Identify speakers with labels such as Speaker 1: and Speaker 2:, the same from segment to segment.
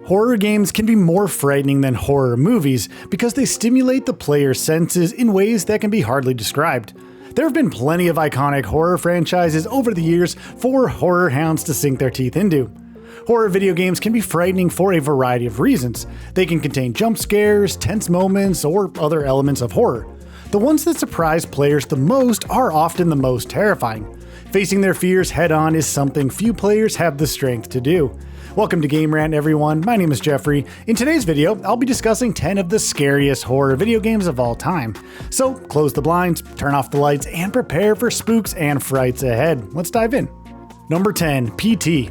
Speaker 1: Horror games can be more frightening than horror movies because they stimulate the player's senses in ways that can be hardly described. There have been plenty of iconic horror franchises over the years for horror hounds to sink their teeth into. Horror video games can be frightening for a variety of reasons. They can contain jump scares, tense moments, or other elements of horror. The ones that surprise players the most are often the most terrifying. Facing their fears head-on is something few players have the strength to do. Welcome to Game Rant, everyone. My name is Geoffrey. In today's video, I'll be discussing 10 of the scariest horror video games of all time. So close the blinds, turn off the lights, and prepare for spooks and frights ahead. Let's dive in. Number 10, PT.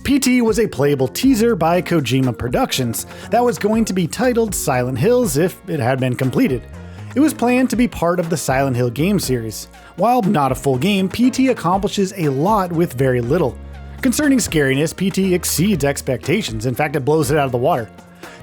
Speaker 1: PT was a playable teaser by Kojima Productions that was going to be titled Silent Hills if it had been completed. It was planned to be part of the Silent Hill game series. While not a full game, PT accomplishes a lot with very little. Concerning scariness, PT exceeds expectations, in fact it blows it out of the water.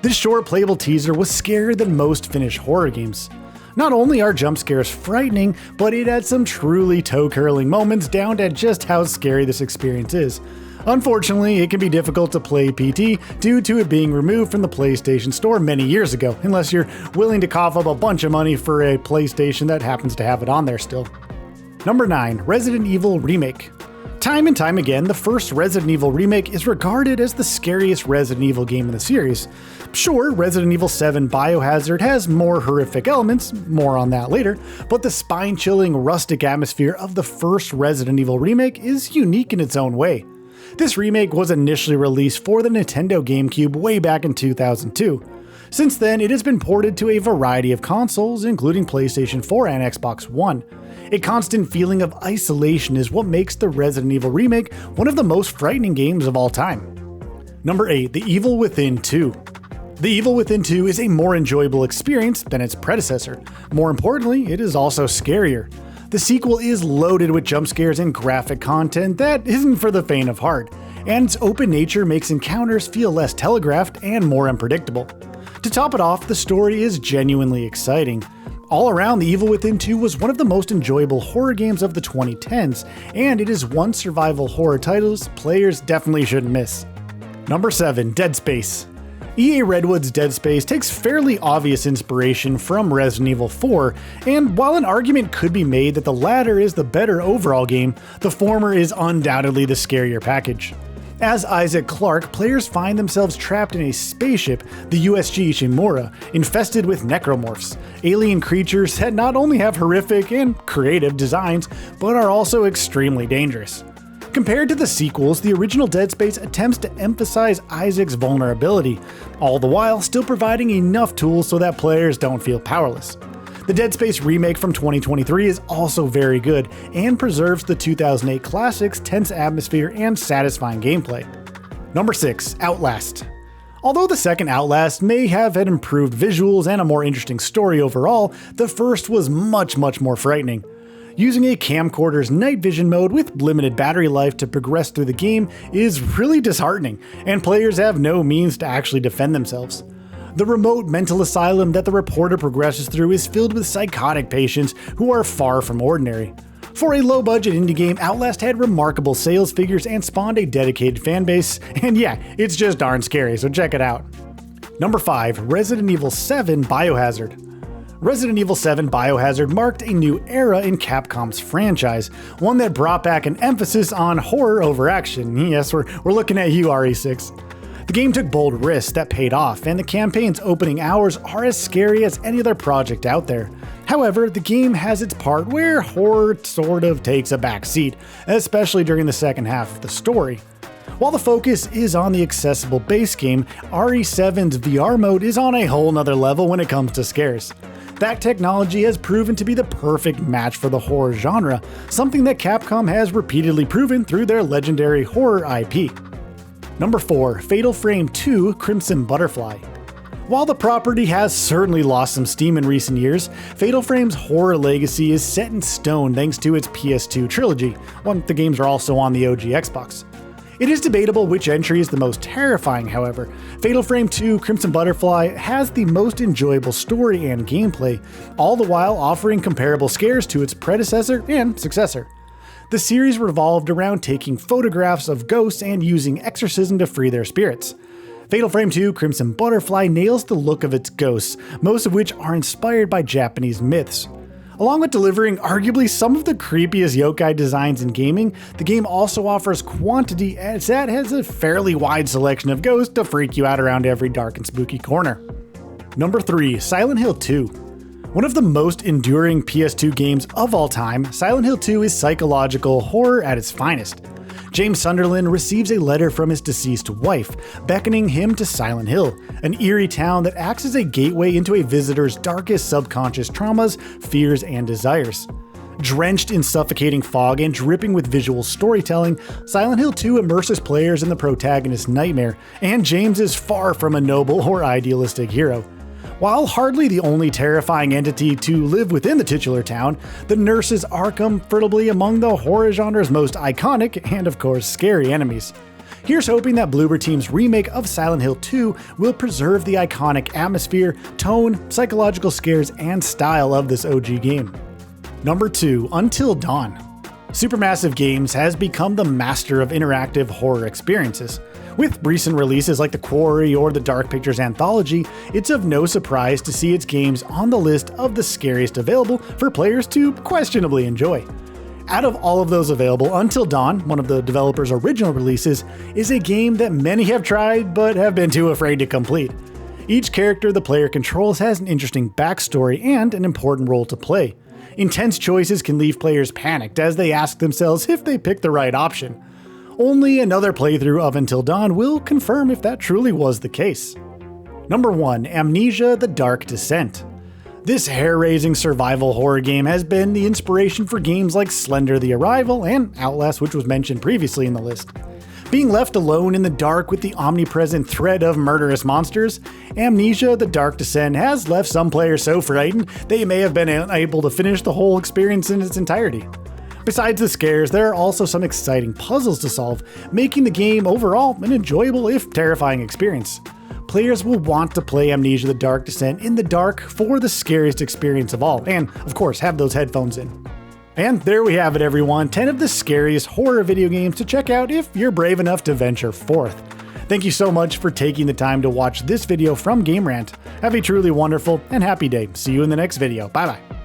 Speaker 1: This short playable teaser was scarier than most finished horror games. Not only are jump scares frightening, but it had some truly toe-curling moments down to just how scary this experience is. Unfortunately, it can be difficult to play PT due to it being removed from the PlayStation Store many years ago, unless you're willing to cough up a bunch of money for a PlayStation that happens to have it on there still. Number 9, Resident Evil Remake. Time and time again, the first Resident Evil Remake is regarded as the scariest Resident Evil game in the series. Sure, Resident Evil 7 Biohazard has more horrific elements, more on that later, but the spine-chilling, rustic atmosphere of the first Resident Evil Remake is unique in its own way. This remake was initially released for the Nintendo GameCube way back in 2002. Since then, it has been ported to a variety of consoles, including PlayStation 4 and Xbox One. A constant feeling of isolation is what makes the Resident Evil Remake one of the most frightening games of all time. Number 8, The Evil Within 2. The Evil Within 2 is a more enjoyable experience than its predecessor. More importantly, it is also scarier. The sequel is loaded with jump scares and graphic content that isn't for the faint of heart, and its open nature makes encounters feel less telegraphed and more unpredictable. To top it off, the story is genuinely exciting. All around, The Evil Within 2 was one of the most enjoyable horror games of the 2010s, and it is one survival horror titles players definitely shouldn't miss. Number 7, Dead Space. EA Redwood's Dead Space takes fairly obvious inspiration from Resident Evil 4, and while an argument could be made that the latter is the better overall game, the former is undoubtedly the scarier package. As Isaac Clarke, players find themselves trapped in a spaceship, the USG Ishimura, infested with necromorphs, alien creatures that not only have horrific and creative designs, but are also extremely dangerous. Compared to the sequels, the original Dead Space attempts to emphasize Isaac's vulnerability, all the while still providing enough tools so that players don't feel powerless. The Dead Space remake from 2023 is also very good and preserves the 2008 classic's tense atmosphere and satisfying gameplay. Number 6, Outlast. Although the second Outlast may have had improved visuals and a more interesting story overall, the first was much more frightening. Using a camcorder's night vision mode with limited battery life to progress through the game is really disheartening, and players have no means to actually defend themselves. The remote mental asylum that the reporter progresses through is filled with psychotic patients who are far from ordinary. For a low-budget indie game, Outlast had remarkable sales figures and spawned a dedicated fanbase, and yeah, it's just darn scary, so check it out. Number 5, Resident Evil 7 Biohazard. Resident Evil 7 Biohazard marked a new era in Capcom's franchise, one that brought back an emphasis on horror over action. Yes, we're looking at you, RE6. The game took bold risks that paid off, and the campaign's opening hours are as scary as any other project out there. However, the game has its part where horror sort of takes a back seat, especially during the second half of the story. While the focus is on the accessible base game, RE7's VR mode is on a whole nother level when it comes to scares. That technology has proven to be the perfect match for the horror genre, something that Capcom has repeatedly proven through their legendary horror IP. Number 4, Fatal Frame 2 Crimson Butterfly. While the property has certainly lost some steam in recent years, Fatal Frame's horror legacy is set in stone thanks to its PS2 trilogy, when the games are also on the OG Xbox. It is debatable which entry is the most terrifying, however. Fatal Frame 2 Crimson Butterfly has the most enjoyable story and gameplay, all the while offering comparable scares to its predecessor and successor. The series revolved around taking photographs of ghosts and using exorcism to free their spirits. Fatal Frame 2 Crimson Butterfly nails the look of its ghosts, most of which are inspired by Japanese myths. Along with delivering arguably some of the creepiest yokai designs in gaming, the game also offers quantity as that has a fairly wide selection of ghosts to freak you out around every dark and spooky corner. Number 3. Silent Hill 2. One of the most enduring PS2 games of all time, Silent Hill 2 is psychological horror at its finest. James Sunderland receives a letter from his deceased wife, beckoning him to Silent Hill, an eerie town that acts as a gateway into a visitor's darkest subconscious traumas, fears, and desires. Drenched in suffocating fog and dripping with visual storytelling, Silent Hill 2 immerses players in the protagonist's nightmare, and James is far from a noble or idealistic hero. While hardly the only terrifying entity to live within the titular town, the nurses are comfortably among the horror genre's most iconic and, of course, scary enemies. Here's hoping that Bloober Team's remake of Silent Hill 2 will preserve the iconic atmosphere, tone, psychological scares, and style of this OG game. Number 2. Until Dawn. Supermassive Games has become the master of interactive horror experiences. With recent releases like The Quarry or the Dark Pictures Anthology, it's of no surprise to see its games on the list of the scariest available for players to questionably enjoy. Out of all of those available, Until Dawn, one of the developer's original releases, is a game that many have tried but have been too afraid to complete. Each character the player controls has an interesting backstory and an important role to play. Intense choices can leave players panicked as they ask themselves if they picked the right option. Only another playthrough of Until Dawn will confirm if that truly was the case. Number 1. Amnesia: The Dark Descent. This hair-raising survival horror game has been the inspiration for games like Slender: The Arrival and Outlast, which was mentioned previously in the list. Being left alone in the dark with the omnipresent threat of murderous monsters, Amnesia: The Dark Descent has left some players so frightened they may have been unable to finish the whole experience in its entirety. Besides the scares, there are also some exciting puzzles to solve, making the game overall an enjoyable if terrifying experience. Players will want to play Amnesia: The Dark Descent in the dark for the scariest experience of all, and of course have those headphones in. And there we have it everyone, 10 of the scariest horror video games to check out if you're brave enough to venture forth. Thank you so much for taking the time to watch this video from Game Rant. Have a truly wonderful and happy day. See you in the next video. Bye bye.